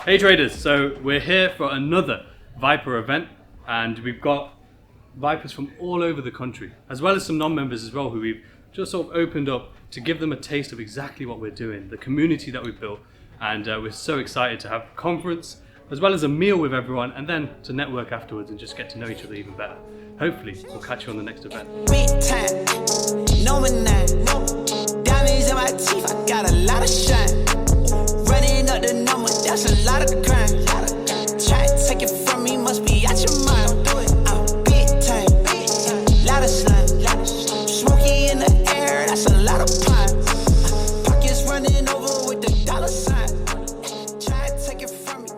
Hey traders, so we're here for another Viper event and we've got Vipers from all over the country, as well as some non-members as well who we've just sort of opened up to give them a taste of exactly what we're doing, the community that we've built, and we're so excited to have a conference as well as a meal with everyone and then to network afterwards and just get to know each other even better. Hopefully we'll catch you on the next event. Big time, no diamonds in my teeth, I got a lot of shine. Running up the number, that's a lot of crime. Try to take it from me, must be out your mind. I'm big time, lot of slime. Smoky in the air, that's a lot of pine. Pockets running over with the dollar sign. Try to take it from me.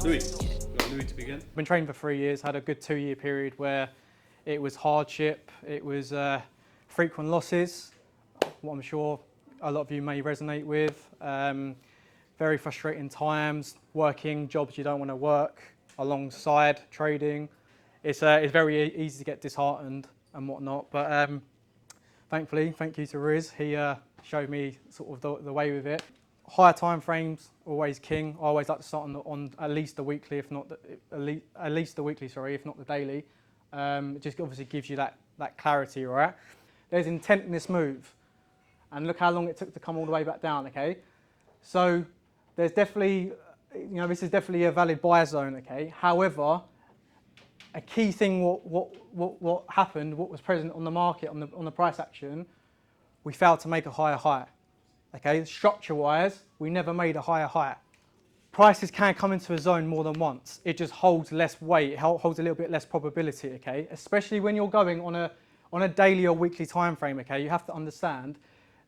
Louis, you want Louis to begin? Been training for 3 years, had a good 2-year period where it was hardship, it was frequent losses, what I'm sure a lot of you may resonate with. Very frustrating times, working jobs you don't want to work alongside trading. It's very easy to get disheartened and whatnot, but thankfully, thank you to Riz, he showed me sort of the way with it. Higher time frames, always king. I always like to start on at least the weekly, if not at least the weekly, sorry, if not the daily. It just obviously gives you that clarity, right? There's intent in this move, and look how long it took to come all the way back down, okay? So there's definitely, this is definitely a valid buy zone, okay? However, a key thing, what happened, what was present on the market, on the price action, we failed to make a higher high, okay? Structure-wise, we never made a higher high. Prices can come into a zone more than once. It just holds less weight, it holds a little bit less probability, okay? Especially when you're going on a daily or weekly time frame, okay? You have to understand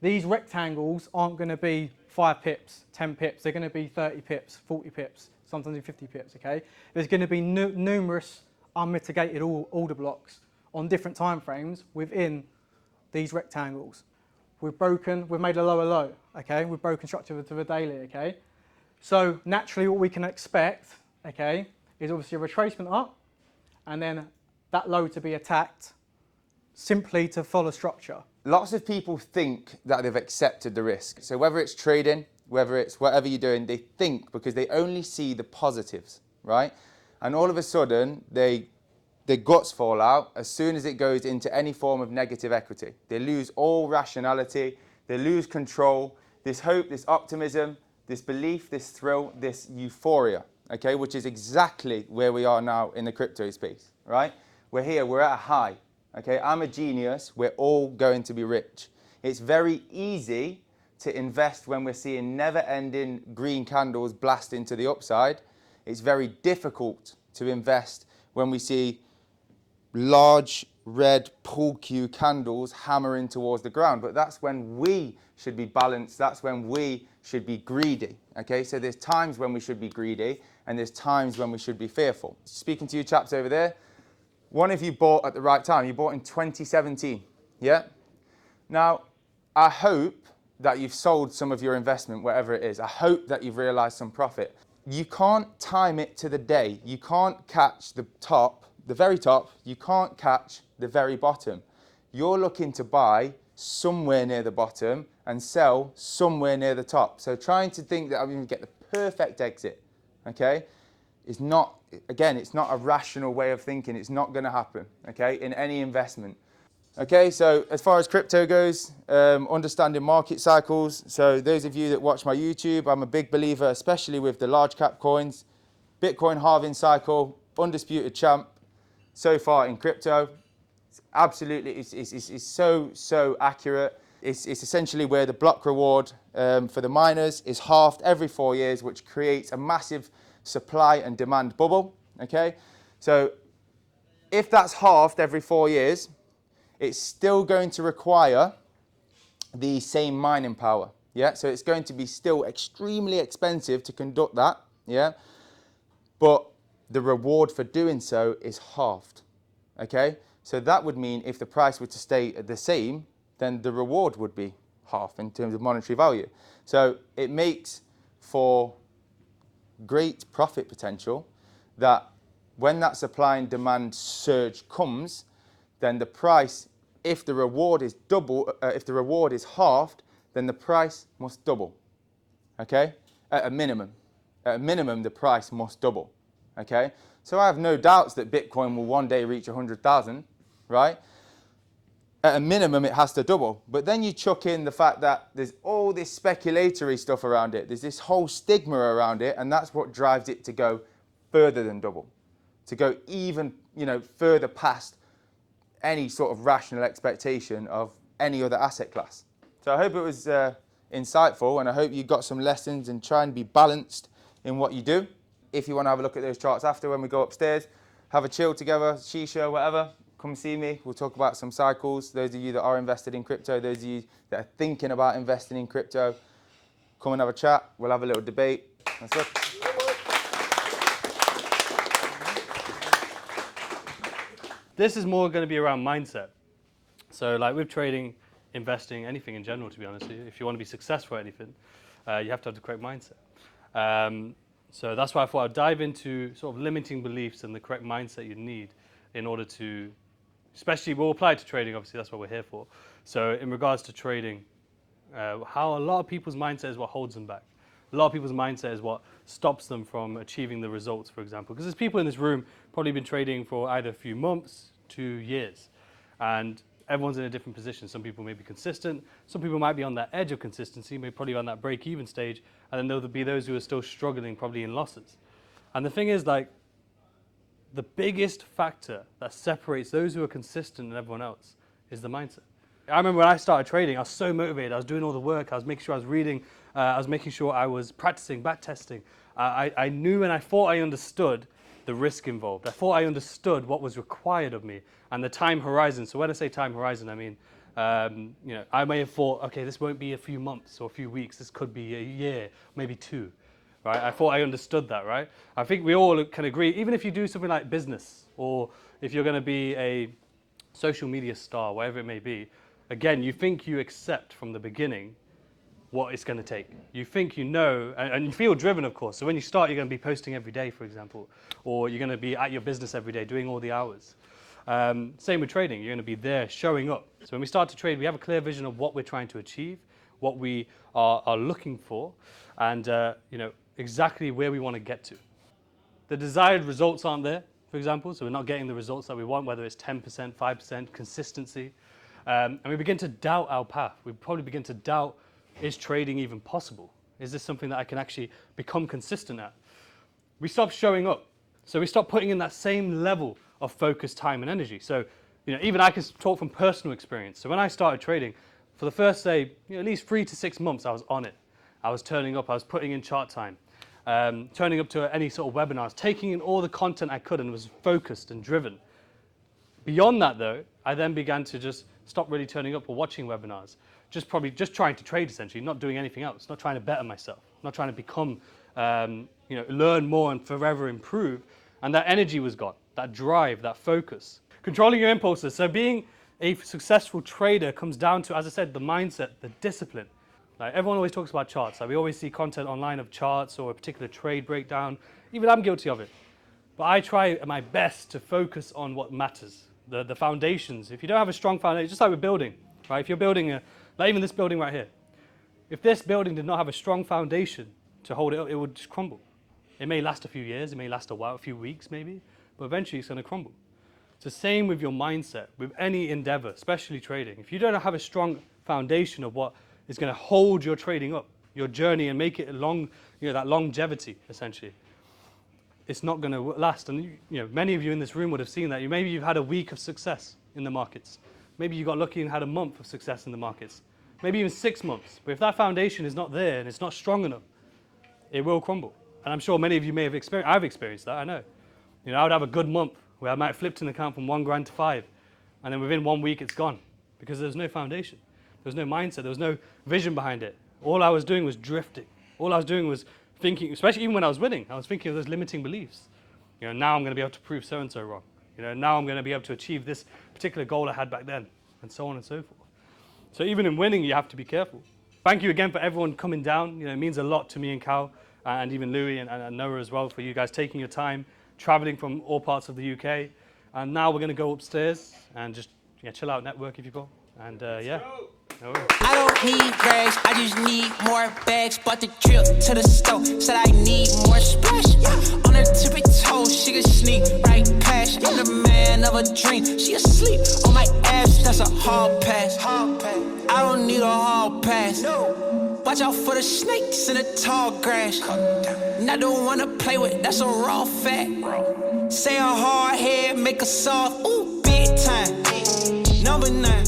these rectangles aren't going to be 5 pips, 10 pips. They're going to be 30 pips, 40 pips, sometimes 50 pips, okay? There's going to be numerous unmitigated order blocks on different time frames within these rectangles. We've made a lower low, okay? We've broken structure to the daily, okay? So naturally what we can expect, okay, is obviously a retracement up and then that low to be attacked simply to follow structure. Lots of people think that they've accepted the risk. So whether it's trading, whether it's whatever you're doing, they think because they only see the positives, right? And all of a sudden, their guts fall out as soon as it goes into any form of negative equity. They lose all rationality, they lose control, this hope, this optimism, this belief, this thrill, this euphoria, okay? Which is exactly where we are now in the crypto space, right? We're here, we're at a high. Okay, I'm a genius, we're all going to be rich. It's very easy to invest when we're seeing never-ending green candles blast into the upside. It's very difficult to invest when we see large red pull queue candles hammering towards the ground. But that's when we should be balanced, that's when we should be greedy. Okay, so there's times when we should be greedy and there's times when we should be fearful. Speaking to you chaps over there, one of you bought at the right time. You bought in 2017, yeah? Now, I hope that you've sold some of your investment, whatever it is. I hope that you've realized some profit. You can't time it to the day. You can't catch the top, the very top. You can't catch the very bottom. You're looking to buy somewhere near the bottom and sell somewhere near the top. So trying to think that I'm going to get the perfect exit, okay? It's not a rational way of thinking. It's not going to happen, okay, in any investment. Okay, so as far as crypto goes, understanding market cycles. So those of you that watch my YouTube, I'm a big believer, especially with the large cap coins. Bitcoin halving cycle, undisputed champ so far in crypto. It's absolutely, it's so accurate. It's essentially where the block reward for the miners is halved every 4 years, which creates a massive supply and demand bubble, okay? So if that's halved every 4 years, it's still going to require the same mining power, yeah? So it's going to be still extremely expensive to conduct that, yeah? But the reward for doing so is halved, okay? So that would mean if the price were to stay the same, then the reward would be half in terms of monetary value. So it makes for great profit potential that when that supply and demand surge comes, then the price, if the reward is halved, then the price must double, okay, at a minimum. at a minimum, the price must double, okay? So I have no doubts that Bitcoin will one day reach 100,000, right? At a minimum, it has to double. But then you chuck in the fact that there's all this speculatory stuff around it. There's this whole stigma around it, and that's what drives it to go further than double, to go even, further past any sort of rational expectation of any other asset class. So I hope it was insightful, and I hope you got some lessons and try and be balanced in what you do. If you want to have a look at those charts after, when we go upstairs, have a chill together, shisha, whatever, come see me. We'll talk about some cycles. Those of you that are invested in crypto, those of you that are thinking about investing in crypto, come and have a chat. We'll have a little debate. That's it. This is more going to be around mindset. So like with trading, investing, anything in general, to be honest with you, if you want to be successful at anything, you have to have the correct mindset. So that's why I thought I'd dive into sort of limiting beliefs and the correct mindset you need in order to, especially we'll apply to trading, obviously that's what we're here for. So in regards to trading, how a lot of people's mindset is what holds them back. A lot of people's mindset is what stops them from achieving the results, for example. Because there's people in this room probably been trading for either a few months to years. And everyone's in a different position. Some people may be consistent. Some people might be on that edge of consistency, maybe probably on that break-even stage. And then there'll be those who are still struggling, probably in losses. And the thing is, like, the biggest factor that separates those who are consistent and everyone else is the mindset. I remember when I started trading, I was so motivated. I was doing all the work. I was making sure I was reading. I was making sure I was practicing, back testing. I knew and I thought I understood the risk involved. I thought I understood what was required of me and the time horizon. So when I say time horizon, I mean, I may have thought, okay, this won't be a few months or a few weeks. This could be a year, maybe two, right? I thought I understood that, right? I think we all can agree, even if you do something like business or if you're going to be a social media star, whatever it may be, again, you think you accept from the beginning what it's going to take. You think you know, and you feel driven, of course. So when you start, you're going to be posting every day, for example, or you're going to be at your business every day, doing all the hours. Same with trading. You're going to be there, showing up. So when we start to trade, we have a clear vision of what we're trying to achieve, what we are looking for, and exactly where we want to get to. The desired results aren't there, for example, so we're not getting the results that we want, whether it's 10%, 5%, consistency. And we begin to doubt our path. We probably begin to doubt, is trading even possible? Is this something that I can actually become consistent at? We stop showing up. So we stop putting in that same level of focus, time, and energy. So, even I can talk from personal experience. So when I started trading, for the first, say, at least 3 to 6 months, I was on it. I was turning up, I was putting in chart time, turning up to any sort of webinars, taking in all the content I could and was focused and driven. Beyond that, though, I then began to just stop really turning up or watching webinars, just trying to trade, essentially, not doing anything else, not trying to better myself, not trying to become, learn more and forever improve. And that energy was gone, that drive, that focus. Controlling your impulses. So being a successful trader comes down to, as I said, the mindset, the discipline. Like everyone always talks about charts. Like we always see content online of charts or a particular trade breakdown. Even I'm guilty of it. But I try my best to focus on what matters, the foundations. If you don't have a strong foundation, just like with building, right? If you're building like even this building right here, if this building did not have a strong foundation to hold it up, it would just crumble. It may last a few years, it may last a while, a few weeks maybe, but eventually it's going to crumble. It's the same with your mindset, with any endeavor, especially trading. If you don't have a strong foundation of what is going to hold your trading up, your journey, and make it long, that longevity, essentially, it's not going to last. And many of you in this room would have seen that. Maybe you've had a week of success in the markets. Maybe you got lucky and had a month of success in the markets. Maybe even 6 months. But if that foundation is not there and it's not strong enough, it will crumble. And I'm sure many of you may have experienced, I've experienced that, I know. I would have a good month where I might have flipped an account from $1,000 to 5, and then within 1 week it's gone because there's no foundation. There was no mindset, there was no vision behind it. All I was doing was drifting. All I was doing was thinking, especially even when I was winning, I was thinking of those limiting beliefs. Now I'm going to be able to prove so-and-so wrong. Now I'm going to be able to achieve this particular goal I had back then, and so on and so forth. So even in winning, you have to be careful. Thank you again for everyone coming down. It means a lot to me and Cal, and even Louis and Noah as well, for you guys taking your time, traveling from all parts of the UK. And now we're going to go upstairs and just chill out, network if you will. And yeah. No worries. I don't need rags, I just need more bags. Bought the trip to the store, said I need more a dream. She asleep on my ass, that's a hard pass. I don't need a hard pass. Watch out for the snakes in the tall grass. Not the one to play with, that's a raw fact. Say a hard head, make a soft, ooh, big time. Number 9.